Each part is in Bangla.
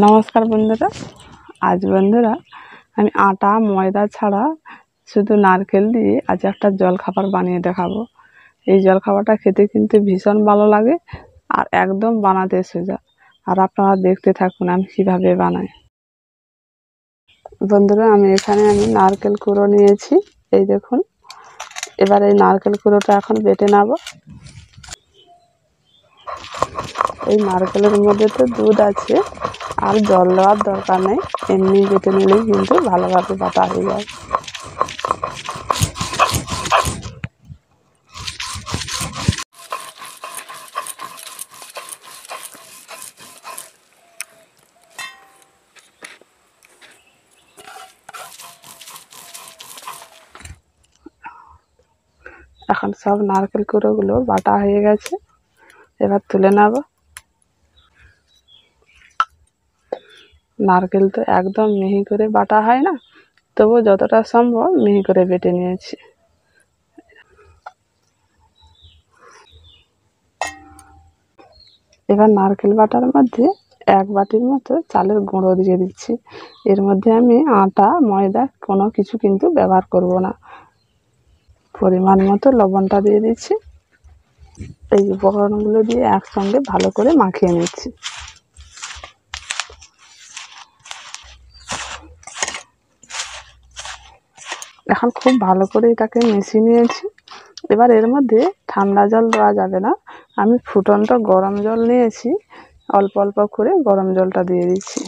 নমস্কার বন্ধুরা। আজ বন্ধুরা আমি আটা ময়দা ছাড়া শুধু নারকেল দিয়ে আজ একটা জলখাবার বানিয়ে দেখাবো। এই জলখাবারটা খেতে কিন্তু ভীষণ ভালো লাগে আর একদম বানাতে সোজা। আর আপনারা দেখতে থাকুন আমি কীভাবে বানাই। বন্ধুরা আমি নারকেল কুড়ো নিয়েছি, এই দেখুন। এবার এই নারকেল কুড়োটা এখন বেটে নেব। এই নারকেলের মধ্যে তো দুধ আছে, আর জল দেওয়ার দরকার নেই, এমনি বেটে নিলেই কিন্তু ভালোভাবে বাটা হয়ে যায়। এখন সব নারকেল কুড়োগুলো বাটা হয়ে গেছে, এবার তুলে নেব। নারকেল তো একদম মিহি করে বাটা হয় না, তবু যতটা সম্ভব মিহি করে বেটে নিয়েছি। এবার নারকেল বাটার মধ্যে 1 বাটির মতো চালের গুঁড়ো দিয়ে দিচ্ছি। এর মধ্যে আমি আটা ময়দা কোনো কিছু কিন্তু ব্যবহার করব না। পরিমাণ মতো লবণটা দিয়ে দিচ্ছি। এই উপকরণগুলো দিয়ে একসঙ্গে ভালো করে মাখিয়ে নিচ্ছি। এখন খুব ভালো করে এটাকে মিশিয়ে নিয়েছি। এবার এর মধ্যে ঠান্ডা জল দেওয়া যাবে না, আমি ফুটন্ত গরম জল নিয়েছি, অল্প অল্প করে গরম জলটা দিয়ে দিচ্ছি।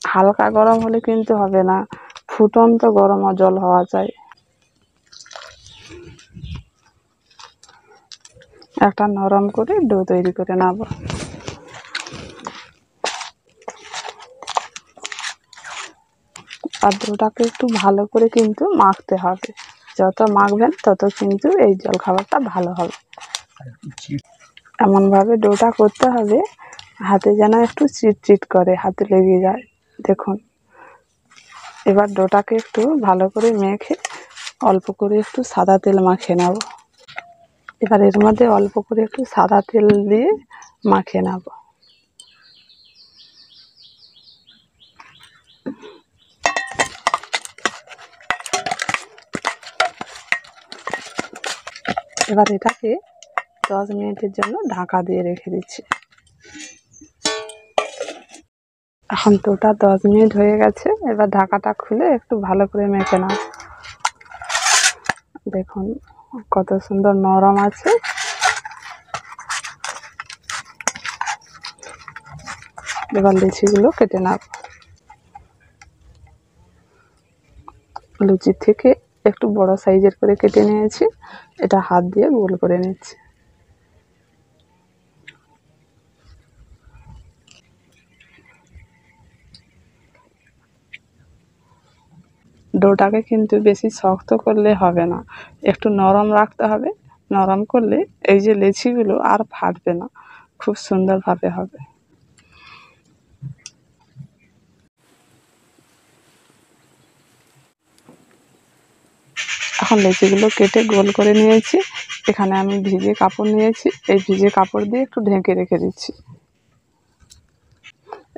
হালকা গরম হলে কিন্তু হবে না, ফুটন্ত গরম জল হওয়া চাই। একটা নরম করে ডো তৈরি করে নেব। আর ডোটাকে একটু ভালো করে কিন্তু মাখতে হবে, যত মাখবেন তত কিন্তু এই জলখাবারটা ভালো হবে। এমনভাবে ডোটা করতে হবে হাতে যেন একটু চিটচিট করে, হাতে লেগে যায়। দেখুন, এবার ডোটাকে একটু ভালো করে মেখে অল্প করে একটু সাদা তেল মাখিয়ে নেব। এবার এর মধ্যে অল্প করে একটু সাদা তেল দিয়ে মাখিয়ে নেব। এবার এটাকে 10 মিনিটের জন্য ঢাকা দিয়ে রেখে দিচ্ছি। এখন ডোটা 10 মিনিট হয়ে গেছে, এবার ঢাকাটা খুলে একটু ভালো করে মেখে নাও। দেখুন কত সুন্দর নরম আছে। এবার লুচিগুলো কেটে নাও। লুচির থেকে একটু বড় সাইজের করে কেটে নিয়েছি, এটা হাত দিয়ে গোল করে নিচ্ছি। ডোটাকে কিন্তু বেশি শক্ত করলে হবে না, একটু নরম রাখতে হবে। নরম করলে এই যে লেচিগুলো আর ফাটবে না, খুব সুন্দরভাবে হবে। এখন লেচিগুলো কেটে গোল করে নিয়েছি। এখানে আমি ভিজে কাপড় নিয়েছি, এই ভিজে কাপড় দিয়ে একটু ঢেকে রেখে দিচ্ছি।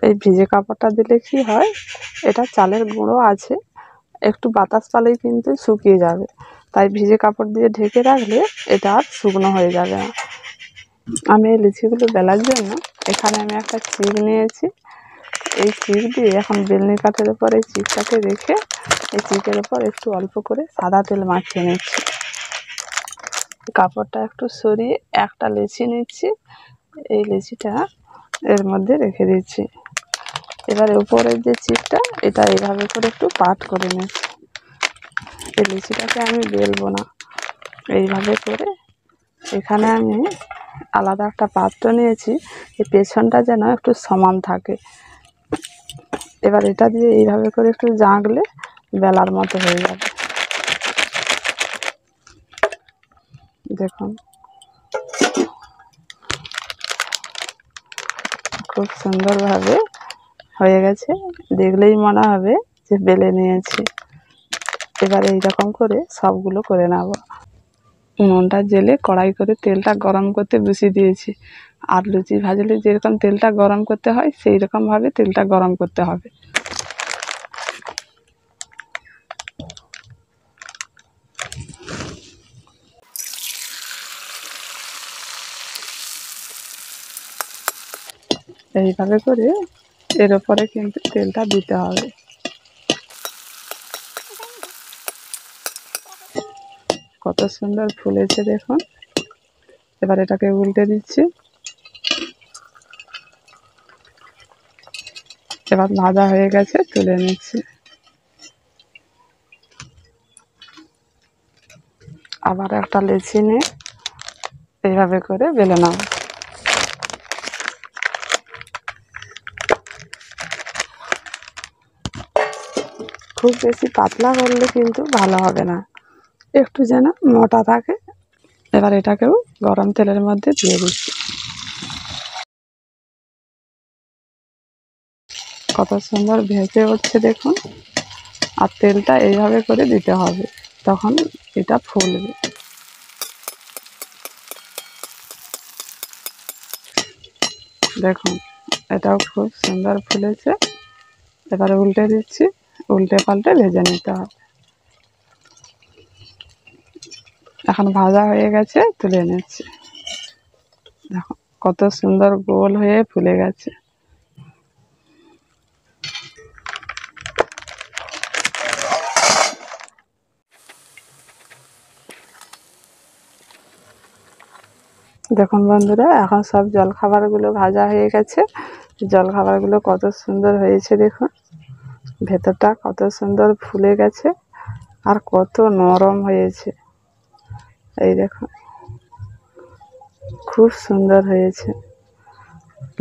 এই ভিজে কাপড়টা দিলে কি হয়, এটা চালের গুঁড়ো আছে, একটু বাতাস পালেই কিন্তু শুকিয়ে যাবে। তাই ভিজে কাপড় দিয়ে ঢেকে রাখলে এটা আর শুকনো হয়ে যাবে না। আমি এই লিচিগুলো বেলার জন্য এখানে আমি একটা চিক নিয়েছি। এই চিক দিয়ে এখন বেলনি কাঠের উপর এই চিকটাকে রেখে এই চিকের উপর একটু অল্প করে সাদা তেল মাখিয়ে নিচ্ছি। কাপড়টা একটু সরিয়ে একটা লেচি নিচ্ছি, এই লেচিটা এর মধ্যে রেখে দিচ্ছি। এবার উপরের যে চিকটা এটা এইভাবে করে একটু পাট করে নিচ্ছি। এই লিচিটাকে আমি বেলবো না, এইভাবে করে এখানে আমি আলাদা একটা পাত্র নিয়েছি, এই পেছনটা যেন একটু সমান থাকে। এবার এটা দিয়ে এইভাবে করে একটু জাঁকলে বেলার মতো হয়ে যাবে। দেখুন খুব সুন্দরভাবে হয়ে গেছে, দেখলেই মনে হবে যে বেলে নিয়েছি। এবার এইরকম করে সবগুলো করে নেব। উনুনটা জেলে কড়াই করে তেলটা গরম করতে বসিয়ে দিয়েছি। আর লুচি ভাজলে যেরকম তেলটা গরম করতে হয় সেই রকমভাবে তেলটা গরম করতে হবে। এইভাবে করে এর ওপরে কিন্তু তেলটা দিতে হবে। কত সুন্দর ফুলেছে দেখুন। এবার এটাকে উল্টে দিচ্ছি। এবার ভাজা হয়ে গেছে, তুলে নিচ্ছি। আবার একটা লেচি নিয়ে এইভাবে করে বেলে নাও। খুব বেশি পাতলা করলে কিন্তু ভালো হবে না, একটু যেন মোটা থাকে। এবার এটাকেও গরম তেলের মধ্যে দিয়ে দিচ্ছি। কত সুন্দর ভেসে উঠছে দেখুন। আর তেলটা এইভাবে করে দিতে হবে, তখন এটা ফুলবে। দেখুন এটাও খুব সুন্দর ফুলেছে। এবারে উল্টে দিচ্ছি, উল্টে পাল্টে ভেজে নিতে হবে। এখন ভাজা হয়ে গেছে, তুলে নিচ্ছি। দেখুন কত সুন্দর গোল হয়ে ফুলে গেছে। দেখুন বন্ধুরা, এখন সব জলখাবারগুলো ভাজা হয়ে গেছে। জলখাবারগুলো কত সুন্দর হয়েছে দেখুন। ভেতরটা কত সুন্দর ফুলে গেছে আর কত নরম হয়েছে। এই দেখুন খুব সুন্দর হয়েছে।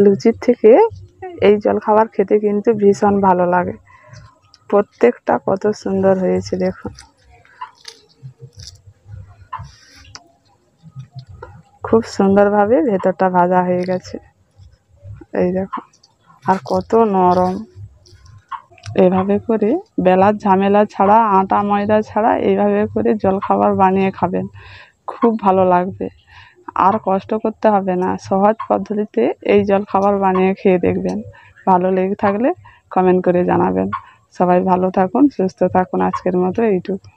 লুচির থেকে এই জলখাবার খেতে কিন্তু ভীষণ ভালো লাগে। প্রত্যেকটা কত সুন্দর হয়েছে দেখুন। খুব সুন্দরভাবে ভেতরটা ভাজা হয়ে গেছে। এই দেখো, আর কত নরম। এভাবে করে বেলার ঝামেলা ছাড়া, আটা ময়দা ছাড়া এইভাবে করে জলখাবার বানিয়ে খাবেন, খুব ভালো লাগবে। আর কষ্ট করতে হবে না, সহজ পদ্ধতিতে এই জলখাবার বানিয়ে খেয়ে দেখবেন। ভালো লেগে থাকলে কমেন্ট করে জানাবেন। সবাই ভালো থাকুন, সুস্থ থাকুন। আজকের মতো এইটুকু।